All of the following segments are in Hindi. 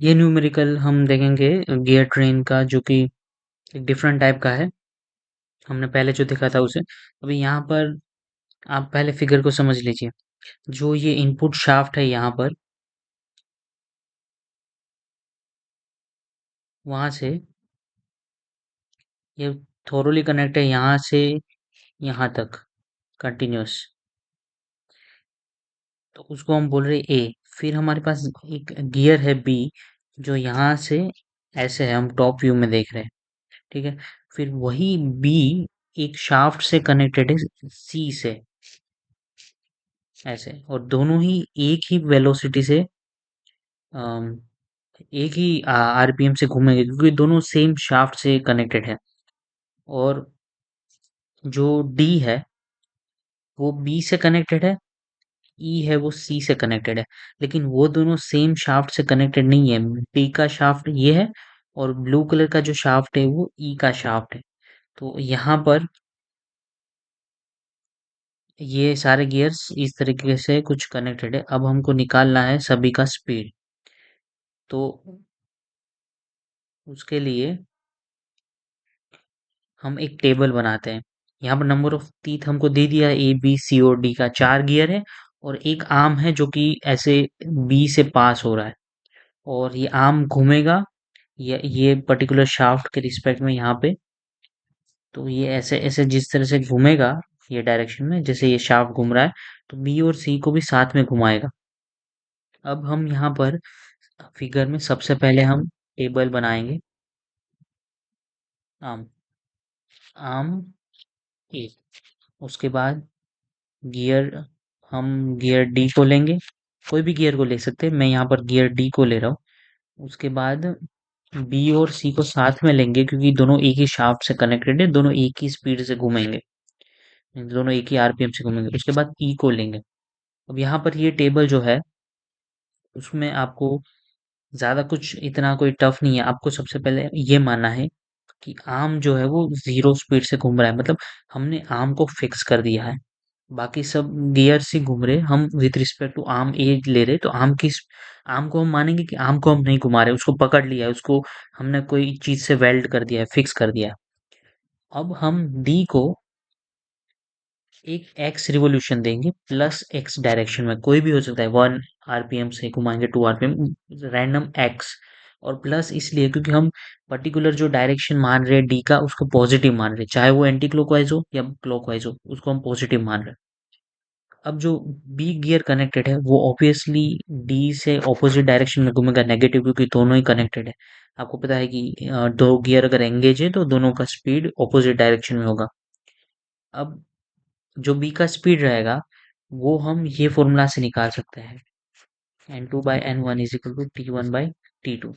ये न्यूमेरिकल हम देखेंगे गियर ट्रेन का, जो कि एक डिफरेंट टाइप का है। हमने पहले जो देखा था उसे, अभी यहाँ पर आप पहले फिगर को समझ लीजिए। जो ये इनपुट शाफ्ट है यहाँ पर, वहां से ये थोरोली कनेक्ट है यहाँ से यहाँ तक, कंटिन्यूअस। तो उसको हम बोल रहे हैं ए। फिर हमारे पास एक गियर है बी, जो यहाँ से ऐसे है, हम टॉप व्यू में देख रहे हैं। ठीक है। फिर वही बी एक शाफ्ट से कनेक्टेड है सी से, ऐसे, और दोनों ही एक ही वेलोसिटी से, अम, एक ही आरपीएम से घूमेंगे, क्योंकि दोनों सेम शाफ्ट से कनेक्टेड है। और जो डी है वो बी से कनेक्टेड है, ई है वो सी से कनेक्टेड है। लेकिन वो दोनों सेम शाफ्ट से कनेक्टेड नहीं है। बी का शाफ्ट ये है, और ब्लू कलर का जो शाफ्ट है वो ई का शाफ्ट है। तो यहाँ पर ये सारे गियर्स इस तरीके से कुछ कनेक्टेड है। अब हमको निकालना है सभी का स्पीड। तो उसके लिए हम एक टेबल बनाते हैं। यहाँ पर नंबर ऑफ टीथ हमको दे दिया है, ए बी सी और डी का 4 गियर है, और एक आर्म है जो कि ऐसे बी से पास हो रहा है, और ये आर्म घूमेगा ये पर्टिकुलर शाफ्ट के रिस्पेक्ट में यहाँ पे। तो ये ऐसे ऐसे जिस तरह से घूमेगा, ये डायरेक्शन में जैसे ये शाफ्ट घूम रहा है, तो बी और सी को भी साथ में घुमाएगा। अब हम यहाँ पर फिगर में सबसे पहले हम टेबल बनाएंगे। आर्म, आर्म ए। उसके बाद गियर, हम गियर डी को लेंगे। कोई भी गियर को ले सकते हैं, मैं यहाँ पर गियर डी को ले रहा हूँ। उसके बाद बी और सी को साथ में लेंगे, क्योंकि दोनों एक ही शाफ्ट से कनेक्टेड है, दोनों एक ही स्पीड से घूमेंगे, दोनों एक ही आरपीएम से घूमेंगे। उसके बाद ई को लेंगे। अब यहाँ पर ये टेबल जो है, उसमें आपको ज़्यादा कुछ इतना कोई टफ नहीं है। आपको सबसे पहले ये मानना है कि आर्म जो है वो ज़ीरो स्पीड से घूम रहा है, मतलब हमने आर्म को फिक्स कर दिया है। बाकी सब गियर्स ही घूम रहे, हम विथ रिस्पेक्ट टू आर्म ए ले रहे, तो आर्म को हम मानेंगे कि आर्म को हम नहीं घुमा रहे, उसको पकड़ लिया है, उसको हमने कोई चीज से वेल्ड कर दिया है, फिक्स कर दिया है। अब हम डी को एक एक्स रिवॉल्यूशन देंगे, प्लस एक्स डायरेक्शन में, कोई भी हो सकता है, 1 आरपीएम से घुमाएंगे, 2 आरपीएम, रैंडम एक्स। और प्लस इसलिए क्योंकि हम पर्टिकुलर जो डायरेक्शन मान रहे हैं डी का, उसको पॉजिटिव मान रहे हैं, चाहे वो एंटी क्लॉकवाइज हो या क्लॉकवाइज हो, उसको हम पॉजिटिव मान रहे हैं। अब जो बी गियर कनेक्टेड है वो ऑब्वियसली डी से ऑपोजिट डायरेक्शन में घूमेगा, नेगेटिव, क्योंकि दोनों ही कनेक्टेड है। आपको पता है कि दो गियर अगर एंगेज है तो दोनों का स्पीड ऑपोजिट डायरेक्शन में होगा। अब जो बी का स्पीड रहेगा वो हम ये फॉर्मूला से निकाल सकते हैं, n2/n1 is equal to t1/t2।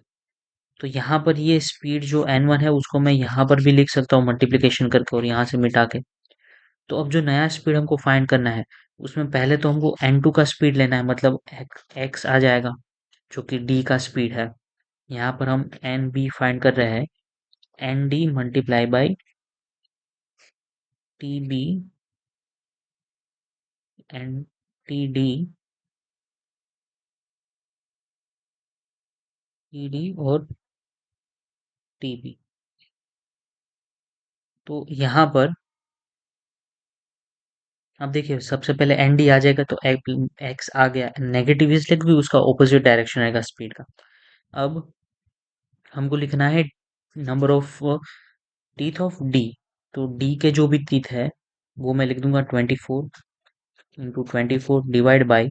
तो यहाँ पर ये स्पीड जो n1 है उसको मैं यहाँ पर भी लिख सकता हूँ मल्टीप्लिकेशन करके, और यहाँ से मिटा के। तो अब जो नया स्पीड हमको फाइंड करना है, उसमें पहले तो हमको n2 का स्पीड लेना है, मतलब x आ जाएगा, जो कि d का स्पीड है। यहाँ पर हम nb फाइंड कर रहे हैं, nd multiply by tb and td, td और tb। तो यहाँ पर अब देखिए, सबसे पहले nd आ जाएगा, तो x आ गया, नेगेटिव इसलिए क्योंकि उसका ऑपोजिट डायरेक्शन रहेगा स्पीड का। अब हमको लिखना है number of teeth of D. तो डी के जो भी टीथ है वो मैं लिख दूंगा 24 × 24 डिवाइड बाई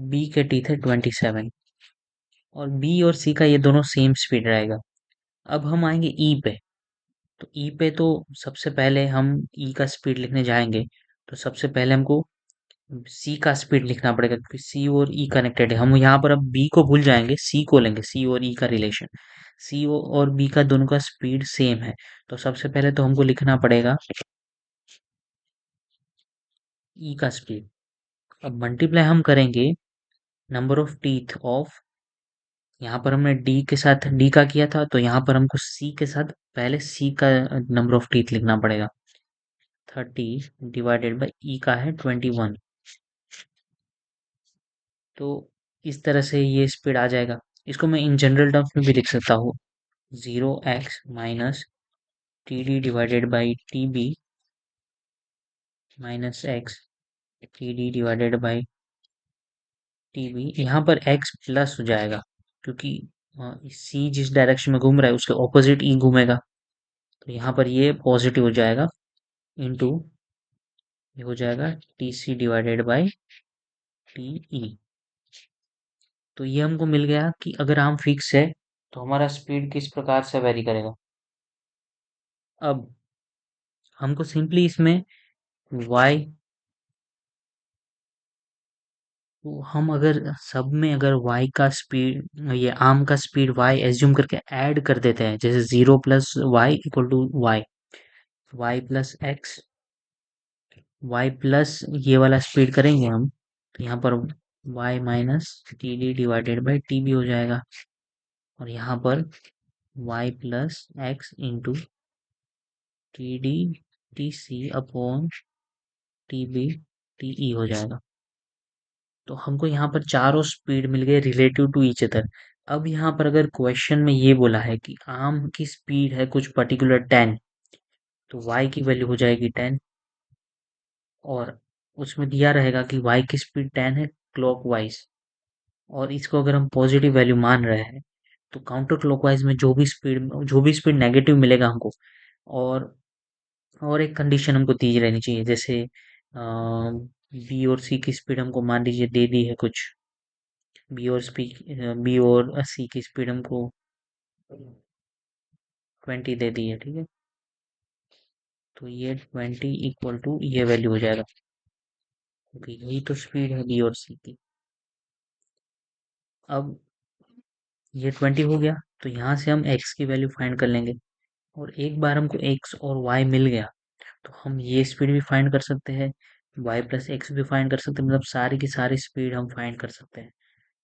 बी के टीथ है 27, और बी और सी का ये दोनों सेम स्पीड रहेगा। अब हम आएंगे ई पे। तो ई पे तो सबसे पहले हम ई का स्पीड लिखने जाएंगे, तो सबसे पहले हमको सी का स्पीड लिखना पड़ेगा, क्योंकि सी और ई कनेक्टेड है। हम यहाँ पर अब बी को भूल जाएंगे, सी को लेंगे, सी और ई का रिलेशन। सी और बी का दोनों का स्पीड सेम है, तो सबसे पहले तो हमको लिखना पड़ेगा ई का स्पीड। अब मल्टीप्लाई हम करेंगे नंबर ऑफ टीथ ऑफ, यहाँ पर हमने डी के साथ डी का किया था, तो यहाँ पर हमको सी के साथ पहले सी का नंबर ऑफ टीथ लिखना पड़ेगा। 30 डिवाइडेड बाई ई का है 21। तो इस तरह से ये स्पीड आ जाएगा। इसको मैं इन जनरल टर्म्स में भी लिख सकता हूँ, 0x minus T D divided by T B minus X T D divided by T B. यहाँ पर x प्लस हो जाएगा, क्योंकि सी जिस डायरेक्शन में घूम रहा है उसके ऑपोजिट ई घूमेगा, तो यहाँ पर ये पॉजिटिव हो जाएगा, इंटू ये हो जाएगा T C divided by T E. तो ये हमको मिल गया कि अगर आर्म फिक्स है तो हमारा स्पीड किस प्रकार से वेरी करेगा। अब हमको सिंपली इसमें y, तो हम अगर सब में अगर y का स्पीड, ये आर्म का स्पीड y एज्यूम करके ऐड कर देते हैं, जैसे 0 plus Y equal to Y, Y plus X, Y plus ये वाला स्पीड करेंगे हम, तो यहाँ पर Y minus T D divided by T B हो जाएगा, और यहाँ पर Y plus X into T D T C upon T B T E हो जाएगा। तो हमको यहाँ पर चारों स्पीड मिल गए रिलेटिव टू ईच अदर। अब यहाँ पर अगर क्वेश्चन में ये बोला है कि आर्म की स्पीड है कुछ पर्टिकुलर 10, तो y की वैल्यू हो जाएगी 10, और उसमें दिया रहेगा कि y की स्पीड 10 है क्लॉकवाइज, और इसको अगर हम पॉजिटिव वैल्यू मान रहे हैं तो काउंटर क्लॉकवाइज में जो भी स्पीड नेगेटिव मिलेगा हमको, और और एक कंडीशन हमको दी रहनी चाहिए, जैसे बी और सी की स्पीड हमको मान लीजिए दे दी है कुछ, बी और सी की स्पीड हमको 20 दे दी है, ठीक है, तो ये 20 इक्वल टू ये वैल्यू हो जाएगा, क्योंकि यही तो स्पीड है बी और सी की। अब ये 20 हो गया, तो यहाँ से हम x की वैल्यू फाइंड कर लेंगे, और एक बार हमको x और y मिल गया तो हम ये स्पीड भी फाइंड कर सकते हैं, y प्लस एक्स भी फाइंड कर सकते हैं, मतलब सारी की सारी स्पीड हम फाइंड कर सकते हैं।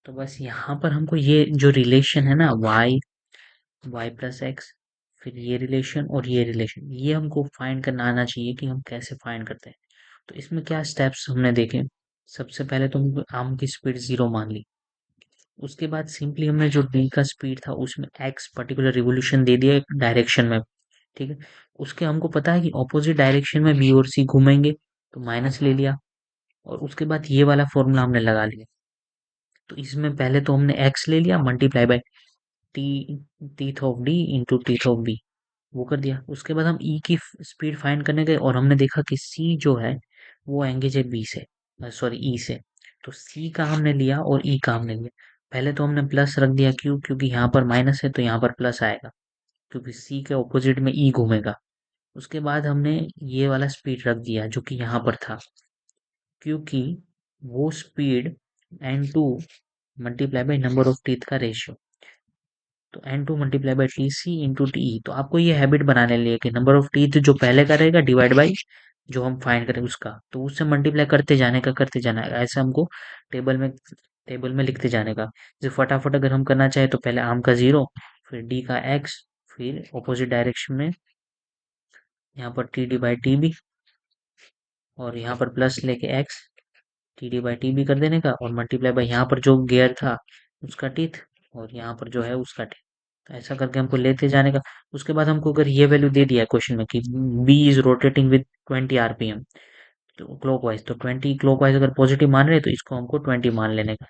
तो बस यहाँ पर हमको ये जो रिलेशन है ना, y प्लस एक्स, फिर ये रिलेशन और ये रिलेशन, ये हमको फाइंड करना आना चाहिए कि हम कैसे फाइंड करते हैं। तो इसमें क्या स्टेप्स हमने देखे, सबसे पहले तो हम आर्म की स्पीड 0 मान ली, उसके बाद सिंपली हमने जो डी का स्पीड था उसमें एक्स पर्टिकुलर रिवोल्यूशन दे दिया एक डायरेक्शन में, ठीक है, उसके हमको पता है कि ऑपोजिट डायरेक्शन में बी और सी घूमेंगे, तो माइनस ले लिया, और उसके बाद ये वाला फॉर्मूला हमने लगा लिया। तो इसमें पहले तो हमने एक्स ले लिया multiply by T, teeth of D into teeth of B, वो कर दिया। उसके बाद हम ई की स्पीड फाइंड करने गए और हमने देखा कि सी जो है वो एंगेज है बी से, सॉरी ई से, तो सी का हमने लिया और ई का हमने लिया। पहले तो हमने प्लस रख दिया, क्यों, क्योंकि यहाँ पर माइनस है तो यहाँ पर प्लस आएगा, क्योंकि सी के ऑपोजिट में ई घूमेगा। उसके बाद हमने ये वाला स्पीड रख दिया जो कि यहाँ पर था, क्योंकि वो speed n2 multiply by number of teeth का रेशियो, तो n2 multiply by T C into T E. तो आपको ये हैबिट बनाने लिए कि नंबर ऑफ टीथ जो पहले का रहेगा डिवाइड बाई जो हम फाइंड करें उसका, तो उससे मल्टीप्लाई करते जाना है, ऐसे हमको टेबल में टेबल में लिखते जाने का। जैसे फटाफट अगर हम करना चाहे तो पहले आर्म का 0, फिर डी का एक्स, फिर ऑपोजिट डायरेक्शन में यहाँ पर T D by T B, और यहाँ पर प्लस लेके X T D by T B कर देने का, और मल्टीप्लाई बाई यहाँ पर जो गियर था उसका टीथ, और यहाँ पर जो है उसका टीथ, तो ऐसा करके हमको लेते जाने का। उसके बाद हमको अगर ये वैल्यू दे दिया है क्वेश्चन में कि B is rotating with 20 RPM, तो क्लॉकवाइज, तो 20 क्लॉकवाइज अगर पॉजिटिव मान रहे हैं तो इसको हमको 20 मान लेने का,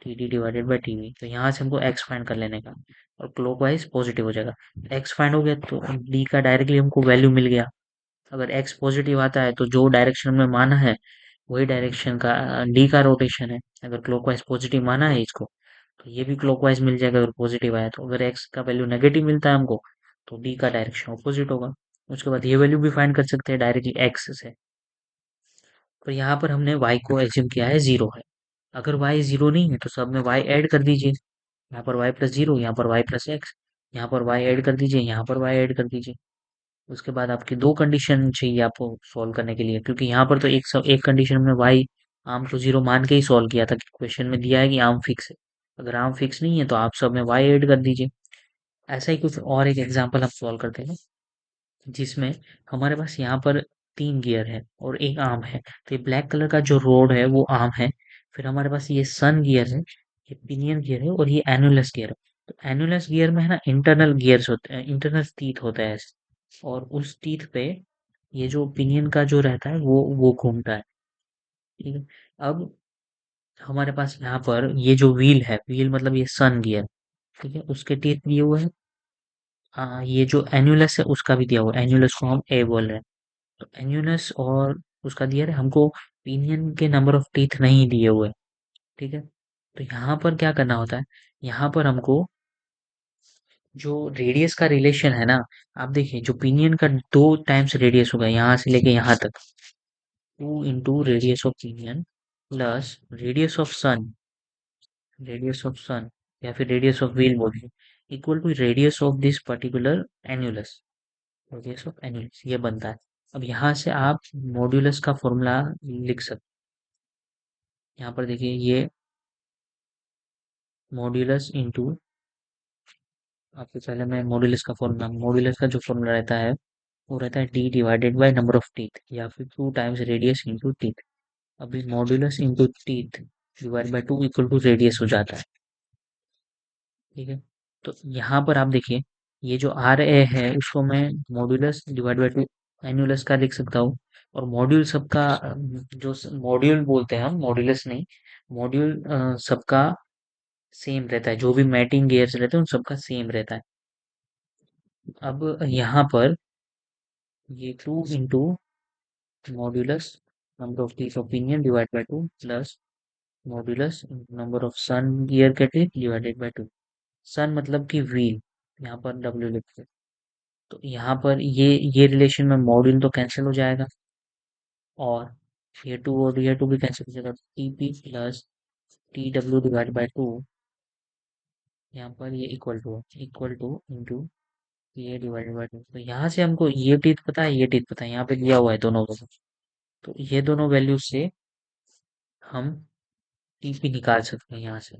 T D divided by T V, तो यहाँ से हमको एक्स फाइंड कर लेने का, और क्लॉकवाइज पॉजिटिव हो जाएगा। एक्स फाइंड हो गया तो डी का डायरेक्टली हमको वैल्यू मिल गया। अगर एक्स पॉजिटिव आता है तो जो डायरेक्शन में माना है वही डायरेक्शन का डी का रोटेशन है। अगर क्लॉकवाइज पॉजिटिव माना है इसको, तो ये भी क्लॉकवाइज मिल जाएगा अगर पॉजिटिव आया तो। अगर एक्स का वैल्यू नेगेटिव मिलता है हमको, तो डी का डायरेक्शन ऑपोजिट होगा। उसके बाद ये वैल्यू भी फाइंड कर सकते हैं डायरेक्टली एक्स से। तो यहाँ पर हमने y को एज्यूम किया है 0 है। अगर y 0 नहीं है तो सब में y ऐड कर दीजिए, यहाँ पर y प्लस 0, यहाँ पर y प्लस एक्स, यहाँ पर y ऐड कर दीजिए, यहाँ पर y ऐड कर दीजिए। उसके बाद आपकी दो कंडीशन चाहिए आपको सॉल्व करने के लिए, क्योंकि यहाँ पर तो एक कंडीशन में y आर्म को 0 मान के ही सॉल्व किया था कि क्वेश्चन में दिया है कि आर्म फिक्स है। अगर आर्म फिक्स नहीं है तो आप सब में y ऐड कर दीजिए। ऐसा ही कुछ और एक एग्जांपल हम सॉल्व करते हैं, जिसमें हमारे पास यहाँ पर 3 गियर है और एक आर्म है। तो ये ब्लैक कलर का जो रोड है वो आर्म है। फिर हमारे पास ये सन गियर है, ये पिनियन गियर है और ये एनुलस गियर है। तो एनुलस गियर में है ना इंटरनल गियर्स होते हैं, इंटरनल टीथ होता है ऐसे, और उस टीथ पे ये जो पिनियन का जो रहता है वो घूमता है। ठीक है। अब हमारे पास यहाँ पर ये जो व्हील है, व्हील मतलब ये सन गियर, ठीक है, उसके टीथ दिए हुए हैं। ये जो एन्युलस है उसका भी दिया हुआ है, एन्युलस को हम ए बोल रहे हैं। तो एन्युलस और उसका दिया है हमको, पिनियन के नंबर ऑफ टीथ नहीं दिए हुए। ठीक है। तो यहाँ पर क्या करना होता है, यहाँ पर हमको जो रेडियस का रिलेशन है ना, आप देखिए जो पिनियन का 2 टाइम्स रेडियस होगा यहाँ से लेके यहाँ तक, 2 into radius of pinion plus radius of sun या फिर रेडियस ऑफ व्हील बोलिए, equal to radius of this particular annulus, radius of annulus ये बनता है। अब यहाँ से आप मॉड्यूलस का फॉर्मूला लिख सकते हैं। यहाँ पर देखिए ये मॉड्यूलस इंटू, आपसे पहले मैं मॉड्यूलस का जो फॉर्मूला रहता है वो रहता है D divided by number of teeth या फिर 2 टाइम्स रेडियस इंटू टीथ। अभी modulus into teeth divide by 2 equal to radius हो जाता है। ठीक है। तो यहाँ पर आप देखिए ये जो आर ए है उसको मैं मॉड्यूलस डिवाइड बाय 2 एनुलस का लिख सकता हूँ। और मॉड्यूल सबका जो मॉड्यूल बोलते हैं हम, मॉड्यूलस नहीं, मॉड्यूल सबका सेम रहता है, जो भी मैटिंग गियर्स रहते हैं उन सबका सेम रहता है। अब यहाँ पर ये 2 into modulus number of teeth of pinion divide by 2 plus modulus number of sun gear के टीथ डिवाइडेड बाय 2। सन मतलब कि व्हील, यहाँ पर डब्ल्यू लिखते हैं। तो यहाँ पर ये रिलेशन में मॉड्यूल तो कैंसिल हो जाएगा, और ये टू भी कैंसिल हो जाएगा, T P plus T W divide by 2। यहाँ पर ये इक्वल टू इंटू ये डिवाइडेड बाय 2। तो यहाँ से हमको ये टीथ पता है, ये टीथ पता है, यहाँ पे दिया हुआ है दोनों को। तो ये दोनों वैल्यू से हम टीपी निकाल सकते हैं यहाँ से।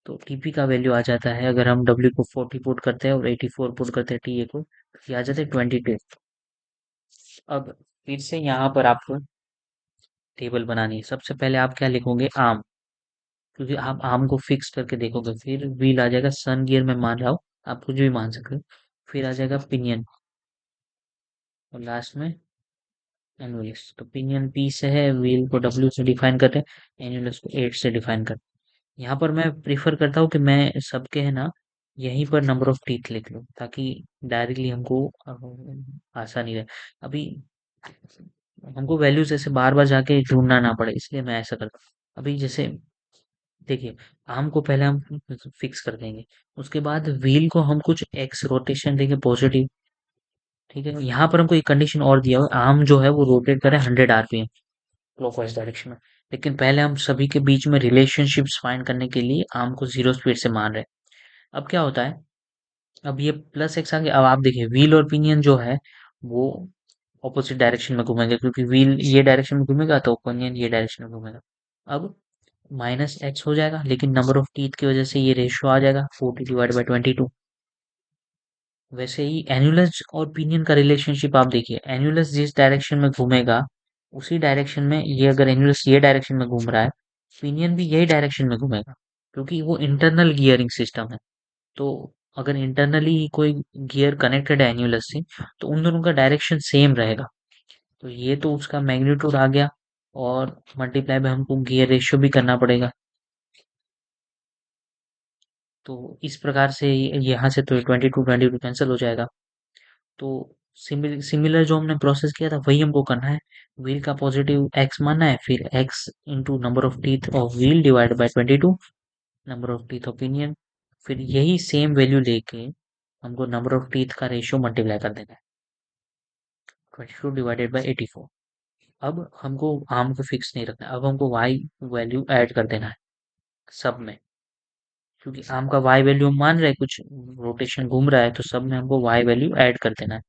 तो टीपी का वैल्यू आ जाता है, अगर हम डब्ल्यू को 40 पुट करते हैं और 84 पुट करते हैं टीए को, तो ये आ जाता है 22। अब फिर से यहाँ पर आपको टेबल बनानी है। सबसे पहले आप क्या लिखोगे, आर्म, क्योंकि आप आर्म को फिक्स करके देखोगे, फिर व्हील आ जाएगा, सन गियर में मान रहा हूँ, आप कुछ भी मान सकते हो। फिर आ जाएगा पिनियन, और लास्ट में एनुलस। तो पिनियन पी से है, व्हील को डब्ल्यू से डिफाइन करते हैं, एनुलस को 8 से डिफाइन करते हैं। यहाँ पर मैं प्रीफर करता हूँ कि मैं सबके है ना यहीं पर नंबर ऑफ टीथ लिख लूँ, ताकि डायरेक्टली हमको आसानी रहे। अभी हमको वैल्यूज ऐसे बार बार जाके ढूंढना ना पड़े, इसलिए मैं ऐसा करता हूँ। अभी जैसे देखिए, आर्म को पहले हम फिक्स कर देंगे, उसके बाद व्हील को हम कुछ एक्स रोटेशन देंगे पॉजिटिव। ठीक है। यहाँ पर हमको एक कंडीशन और दिया हुआ है, आर्म जो है वो रोटेट करे 100 आरपीएम क्लॉकवाइज डायरेक्शन में। लेकिन पहले हम सभी के बीच में रिलेशनशिप्स फाइंड करने के लिए आर्म को 0 स्पीड से मान रहे हैं। अब क्या होता है, अब ये प्लस एक्स आ गया। अब आप देखिए व्हील और पिनियन जो है वो ऑपोजिट डायरेक्शन में घूमेंगे, क्योंकि व्हील ये डायरेक्शन में घूमेगा तो पिनियन ये डायरेक्शन में घूमेगा। अब माइनस एक्स हो जाएगा, लेकिन नंबर ऑफ टीथ की वजह से ये रेशियो आ जाएगा 40 डिवाइड बाई 22। वैसे ही एन्युलस और पिनियन का रिलेशनशिप आप देखिए, एन्युलस जिस डायरेक्शन में घूमेगा उसी डायरेक्शन में ये, अगर एन्युलस ये डायरेक्शन में घूम रहा है, पिनियन भी यही डायरेक्शन में घूमेगा, क्योंकि वो इंटरनल गियरिंग सिस्टम है। तो अगर इंटरनली कोई गियर कनेक्टेड है एन्युलस से, तो उन दोनों का डायरेक्शन सेम रहेगा। तो ये तो उसका मैग्नीट्यूड आ गया, और मल्टीप्लाई में हमको गियर रेशियो भी करना पड़ेगा। तो इस प्रकार से यहाँ से तो 22 कैंसिल हो जाएगा। तो सिमिलर जो हमने प्रोसेस किया था वही हमको करना है। व्हील का पॉजिटिव एक्स मानना है, फिर x into number of teeth of wheel divide by 22 number of teeth of pinion. फिर यही सेम वैल्यू लेके हमको नंबर ऑफ टीथ का रेशियो मल्टीप्लाई कर देना है, 22 डिवाइडेड बाय 84। अब हमको आर्म को फिक्स नहीं रखना है, अब हमको वाई वैल्यू ऐड कर देना है सब में, क्योंकि आर्म का वाई वैल्यू हम मान रहे हैं, कुछ रोटेशन घूम रहा है, तो सब में हमको वाई वैल्यू ऐड कर देना है।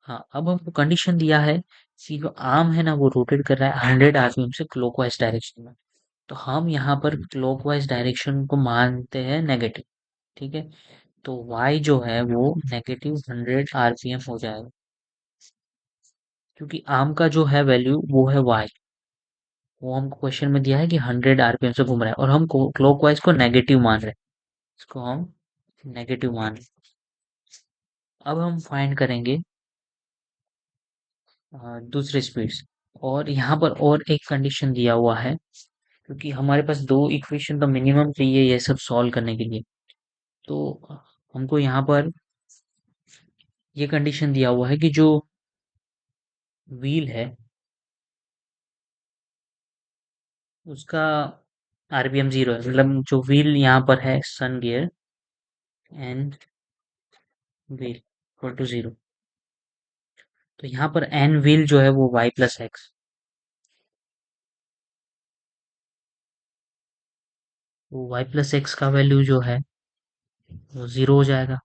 हाँ, अब हमको कंडीशन दिया है कि जो आर्म है ना वो रोटेट कर रहा है 100 आरपीएम से क्लॉकवाइज डायरेक्शन में। तो हम यहाँ पर क्लॉकवाइज डायरेक्शन को मानते हैं नेगेटिव। ठीक है। तो y जो है वो नेगेटिव 100 आरपीएम हो जाएगा, क्योंकि आर्म का जो है वैल्यू वो है y। वो हमको क्वेश्चन में दिया है कि 100 आरपीएम से घूम रहा है और हम क्लॉकवाइज को नेगेटिव मान रहे हैं। इसको हम नेगेटिव मान रहे हैं। अब हम फाइंड करेंगे दूसरे स्पीड्स। और यहाँ पर और एक कंडीशन दिया हुआ है, क्योंकि हमारे पास दो इक्वेशन तो मिनिमम चाहिए ये सब सॉल्व करने के लिए। तो हमको यहाँ पर ये कंडीशन दिया हुआ है कि जो व्हील है उसका आरपीएम 0 है, मतलब जो व्हील यहाँ पर है sun gear and wheel equal to 0। तो यहाँ पर एन व्हील जो है वो वाई प्लस एक्स, वो वाई प्लस एक्स का वैल्यू जो है वो 0 हो जाएगा।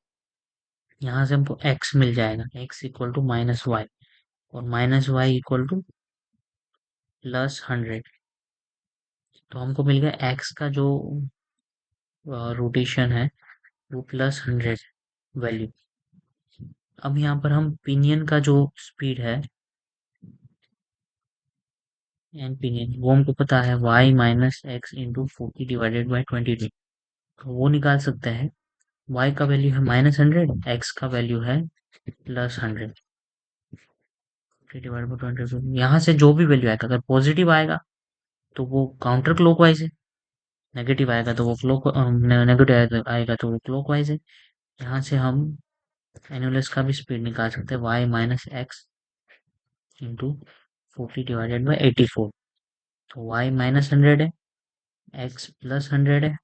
यहाँ से हमको एक्स मिल जाएगा, x equal to minus y, और minus y equal to plus 100। तो हमको मिल गया एक्स का जो रोटेशन है वो प्लस 100 वैल्यू। अब यहाँ पर हम पिनियन का जो स्पीड है एन पिनियन, वो हमको पता है y माइनस एक्स इंटू 40/22, तो वो निकाल सकते हैं। y का वैल्यू है -100, x का वैल्यू है +100, 40/22। यहाँ से जो भी वैल्यू आएगा, अगर पॉजिटिव आएगा तो वो काउंटर क्लॉकवाइज है, नेगेटिव आएगा तो वो नेगेटिव आएगा तो वो क्लॉकवाइज है। यहाँ से हम एनुलस का भी स्पीड निकाल सकते हैं, y माइनस एक्स इंटू 40/84। तो y -100 है, x +100 है,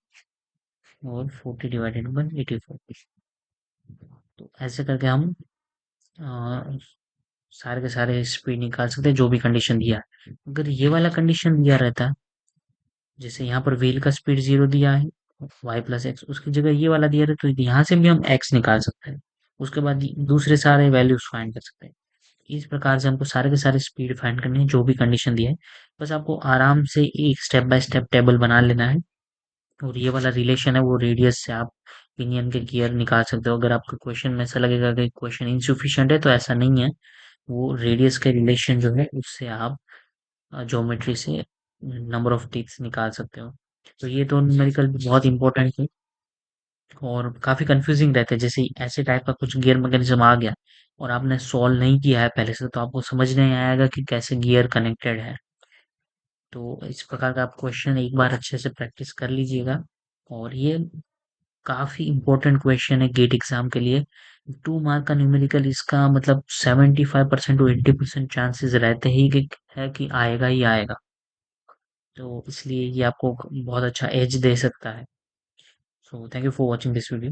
और 40/84। तो ऐसे करके हम अ, सारे के सारे स्पीड निकाल सकते हैं जो भी कंडीशन दिया है। अगर ये वाला कंडीशन दिया रहता, जैसे यहाँ पर व्हील का स्पीड 0 दिया है, वाई प्लस एक्स, उसकी जगह ये वाला दिया रहता तो यहाँ से भी हम एक्स निकाल सकते हैं। उसके बाद दूसरे सारे वैल्यूज फाइंड कर सकते हैं। इस प्रकार से हमको सारे के सारे स्पीड फाइंड करने हैं जो भी कंडीशन दिया है। बस आपको आराम से एक स्टेप बाय स्टेप टेबल बना लेना है, और ये वाला रिलेशन है वो रेडियस से आप पिनियन के गियर निकाल सकते हो। अगर आपको क्वेश्चन में ऐसा लगेगा कि क्वेश्चन इनसुफिशिएंट है, तो ऐसा नहीं है। वो रेडियस के रिलेशन जो है उससे आप ज्योमेट्री से नंबर ऑफ टीथ्स निकाल सकते हो। तो ये तो न्यूमेरिकल बहुत इंपॉर्टेंट है और काफी कंफ्यूजिंग रहते हैं। जैसे ऐसे टाइप का कुछ गियर मैकेनिज्म आ गया और आपने सॉल्व नहीं किया है पहले से, तो आपको समझ नहीं आएगा कि कैसे गियर कनेक्टेड है। तो इस प्रकार का आप क्वेश्चन एक बार अच्छे से प्रैक्टिस कर लीजिएगा। और ये काफी इंपॉर्टेंट क्वेश्चन है गेट एग्जाम के लिए। 2 मार्क का न्यूमेरिकल, इसका मतलब 75% टू 80% चांसेस रहते ही कि है कि आएगा ही आएगा। तो इसलिए ये आपको बहुत अच्छा एज दे सकता है। So thank you for watching this video.